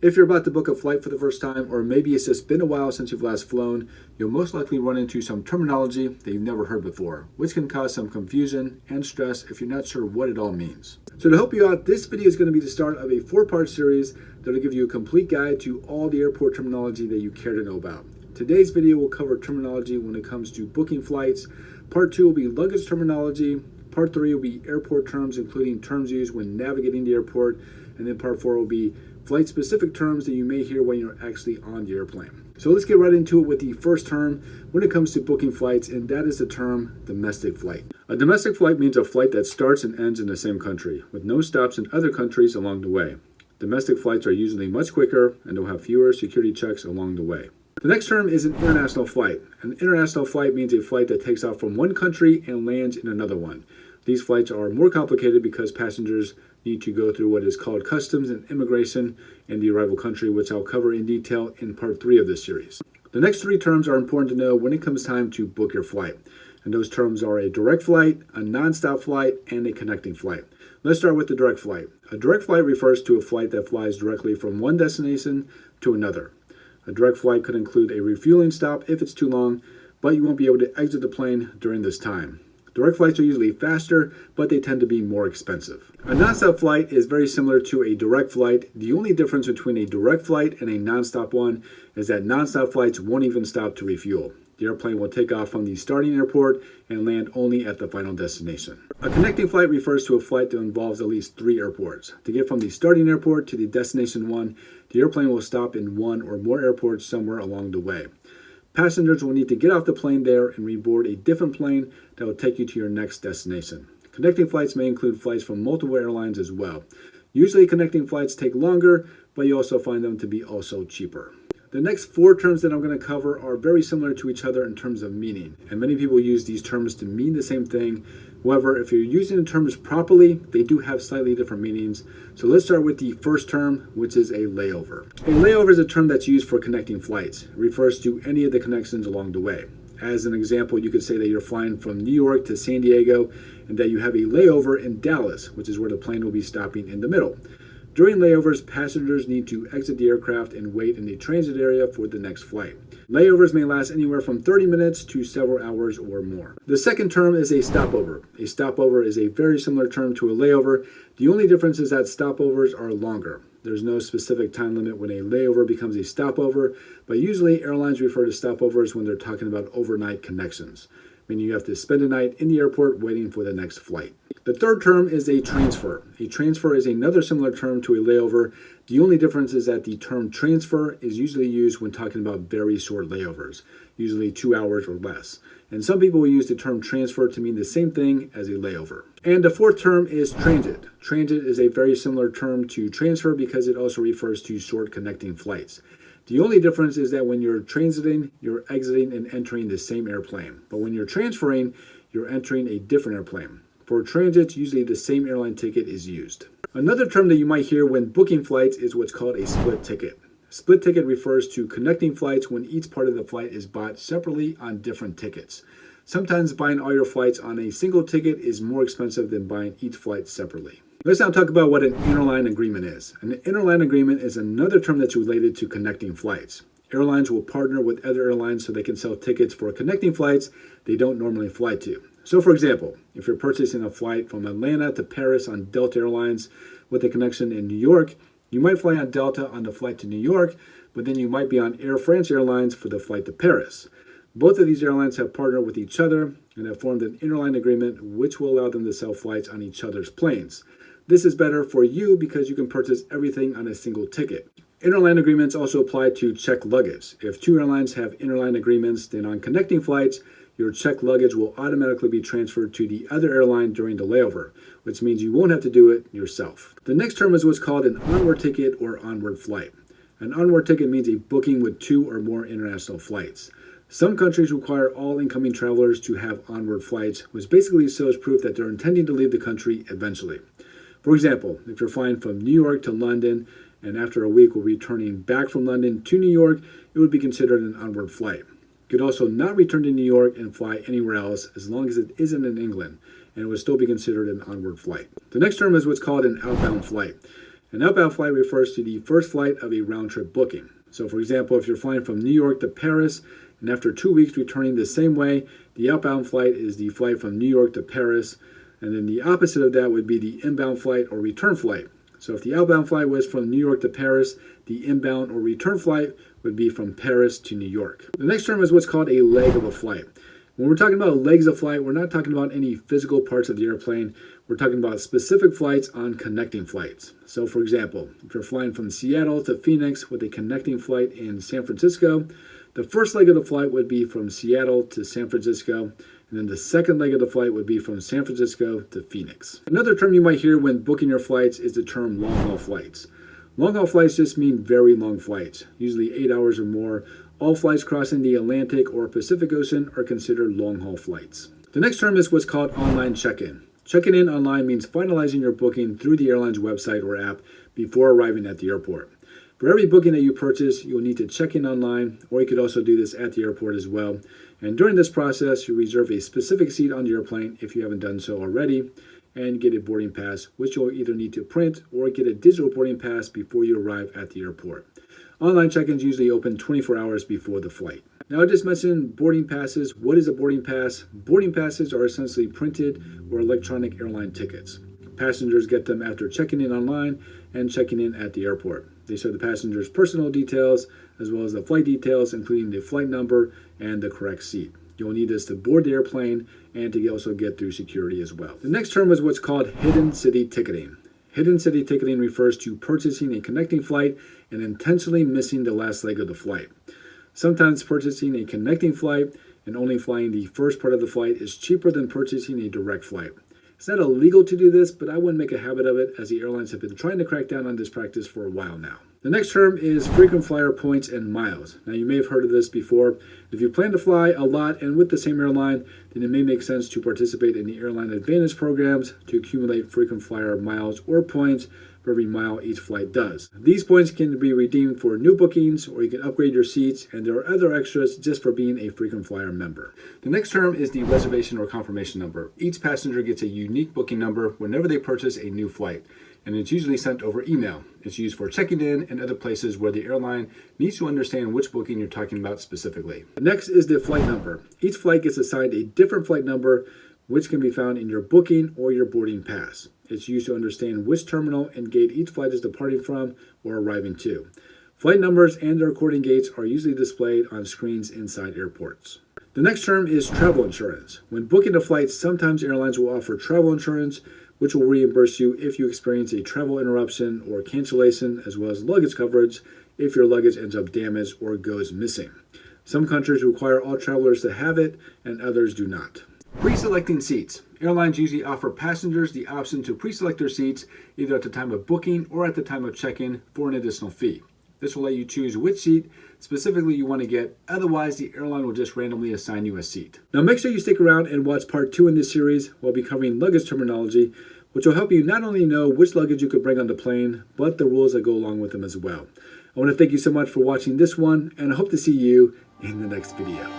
If you're about to book a flight for the first time, or maybe it's just been a while since you've last flown, you'll most likely run into some terminology that you've never heard before, which can cause some confusion and stress if you're not sure what it all means. So to help you out, this video is going to be the start of a 4-part series that will give you a complete guide to all the airport terminology that you care to know about. Today's video will cover terminology when it comes to booking flights. Part 2 will be luggage terminology. Part 3 will be airport terms, including terms used when navigating the airport. And then Part 4 will be flight-specific terms that you may hear when you're actually on the airplane. So let's get right into it with the first term when it comes to booking flights, and that is the term domestic flight. A domestic flight means a flight that starts and ends in the same country, with no stops in other countries along the way. Domestic flights are usually much quicker, and they'll have fewer security checks along the way. The next term is an international flight. An international flight means a flight that takes off from one country and lands in another one. These flights are more complicated because passengers need to go through what is called customs and immigration in the arrival country, which I'll cover in detail in part 3 of this series. The next 3 terms are important to know when it comes time to book your flight. And those terms are a direct flight, a non-stop flight, and a connecting flight. Let's start with the direct flight. A direct flight refers to a flight that flies directly from one destination to another. A direct flight could include a refueling stop if it's too long, but you won't be able to exit the plane during this time. Direct flights are usually faster, but they tend to be more expensive. A non-stop flight is very similar to a direct flight. The only difference between a direct flight and a non-stop one is that non-stop flights won't even stop to refuel. The airplane will take off from the starting airport and land only at the final destination. A connecting flight refers to a flight that involves at least 3 airports. To get from the starting airport to the destination one, the airplane will stop in one or more airports somewhere along the way. Passengers will need to get off the plane there and reboard a different plane that will take you to your next destination. Connecting flights may include flights from multiple airlines as well. Usually connecting flights take longer, but you also find them to be also cheaper. The next 4 terms that I'm going to cover are very similar to each other in terms of meaning, and many people use these terms to mean the same thing. However, if you're using the terms properly, they do have slightly different meanings. So let's start with the first term, which is a layover. A layover is a term that's used for connecting flights. It refers to any of the connections along the way. As an example, you could say that you're flying from New York to San Diego and that you have a layover in Dallas, which is where the plane will be stopping in the middle. During layovers, passengers need to exit the aircraft and wait in the transit area for the next flight. Layovers may last anywhere from 30 minutes to several hours or more. The second term is a stopover. A stopover is a very similar term to a layover. The only difference is that stopovers are longer. There's no specific time limit when a layover becomes a stopover, but usually airlines refer to stopovers when they're talking about overnight connections, meaning you have to spend a night in the airport waiting for the next flight. The third term is a transfer. A transfer is another similar term to a layover. The only difference is that the term transfer is usually used when talking about very short layovers, usually 2 hours or less. And some people will use the term transfer to mean the same thing as a layover. And the fourth term is transit. Transit is a very similar term to transfer because it also refers to short connecting flights. The only difference is that when you're transiting, you're exiting and entering the same airplane. But when you're transferring, you're entering a different airplane. For transit, usually the same airline ticket is used. Another term that you might hear when booking flights is what's called a split ticket. Split ticket refers to connecting flights when each part of the flight is bought separately on different tickets. Sometimes buying all your flights on a single ticket is more expensive than buying each flight separately. Let's now talk about what an interline agreement is. An interline agreement is another term that's related to connecting flights. Airlines will partner with other airlines so they can sell tickets for connecting flights they don't normally fly to. So for example, if you're purchasing a flight from Atlanta to Paris on Delta Airlines with a connection in New York, you might fly on Delta on the flight to New York, but then you might be on Air France Airlines for the flight to Paris. Both of these airlines have partnered with each other and have formed an interline agreement which will allow them to sell flights on each other's planes. This is better for you because you can purchase everything on a single ticket. Interline agreements also apply to checked luggage. If 2 airlines have interline agreements, then on connecting flights, your checked luggage will automatically be transferred to the other airline during the layover, which means you won't have to do it yourself. The next term is what's called an Onward ticket or onward flight. An onward ticket means a booking with 2 or more international flights. Some countries require all incoming travelers to have onward flights, which basically shows proof that they're intending to leave the country eventually. For example, if you're flying from New York to London and after a week will be returning back from London to New York, it would be considered an onward flight. You could also not return to New York and fly anywhere else as long as it isn't in England, and it would still be considered an onward flight. The next term is what's called an outbound flight. An outbound flight refers to the first flight of a round-trip booking. So for example, if you're flying from New York to Paris, and after 2 weeks returning the same way, the outbound flight is the flight from New York to Paris. And then the opposite of that would be the inbound flight or return flight. So if the outbound flight was from New York to Paris, the inbound or return flight would be from Paris to New York. The next term is what's called a leg of a flight. When we're talking about legs of flight, we're not talking about any physical parts of the airplane. We're talking about specific flights on connecting flights. So for example, if you're flying from Seattle to Phoenix with a connecting flight in San Francisco, the first leg of the flight would be from Seattle to San Francisco, and then the second leg of the flight would be from San Francisco to Phoenix. Another term you might hear when booking your flights is the term long-haul flights. Long-haul flights just mean very long flights, usually 8 hours or more. All flights crossing the Atlantic or Pacific Ocean are considered long-haul flights. The next term is what's called online check-in. Checking in online means finalizing your booking through the airline's website or app before arriving at the airport. For every booking that you purchase, you'll need to check in online, or you could also do this at the airport as well. And during this process, you reserve a specific seat on the airplane if you haven't done so already, and get a boarding pass, which you'll either need to print or get a digital boarding pass before you arrive at the airport. Online check-ins usually open 24 hours before the flight. Now I just mentioned boarding passes. What is a boarding pass? Boarding passes are essentially printed or electronic airline tickets. Passengers get them after checking in online and checking in at the airport. They show the passenger's personal details as well as the flight details, including the flight number and the correct seat. You'll need this to board the airplane and to also get through security as well. The next term is what's called hidden city ticketing. Hidden city ticketing refers to purchasing a connecting flight and intentionally missing the last leg of the flight. Sometimes purchasing a connecting flight and only flying the first part of the flight is cheaper than purchasing a direct flight. It's not illegal to do this, but I wouldn't make a habit of it, as the airlines have been trying to crack down on this practice for a while now. The next term is frequent flyer points and miles. Now you may have heard of this before. If you plan to fly a lot and with the same airline, then it may make sense to participate in the Airline Advantage programs to accumulate frequent flyer miles or points for every mile each flight does. These points can be redeemed for new bookings, or you can upgrade your seats, and there are other extras just for being a frequent flyer member. The next term is the reservation or confirmation number. Each passenger gets a unique booking number whenever they purchase a new flight, and it's usually sent over email. It's used for checking in and other places where the airline needs to understand which booking you're talking about specifically. Next is the flight number. Each flight gets assigned a different flight number, which can be found in your booking or your boarding pass. It's used to understand which terminal and gate each flight is departing from or arriving to. Flight numbers and their according gates are usually displayed on screens inside airports. The next term is travel insurance. When booking a flight, sometimes airlines will offer travel insurance, which will reimburse you if you experience a travel interruption or cancellation, as well as luggage coverage if your luggage ends up damaged or goes missing. Some countries require all travelers to have it, and others do not. Pre-selecting seats. Airlines usually offer passengers the option to pre-select their seats either at the time of booking or at the time of check-in for an additional fee. This will let you choose which seat specifically you want to get. Otherwise, the airline will just randomly assign you a seat. Now make sure you stick around and watch part 2 in this series. We'll be covering luggage terminology, which will help you not only know which luggage you could bring on the plane, but the rules that go along with them as well. I want to thank you so much for watching this one, and I hope to see you in the next video.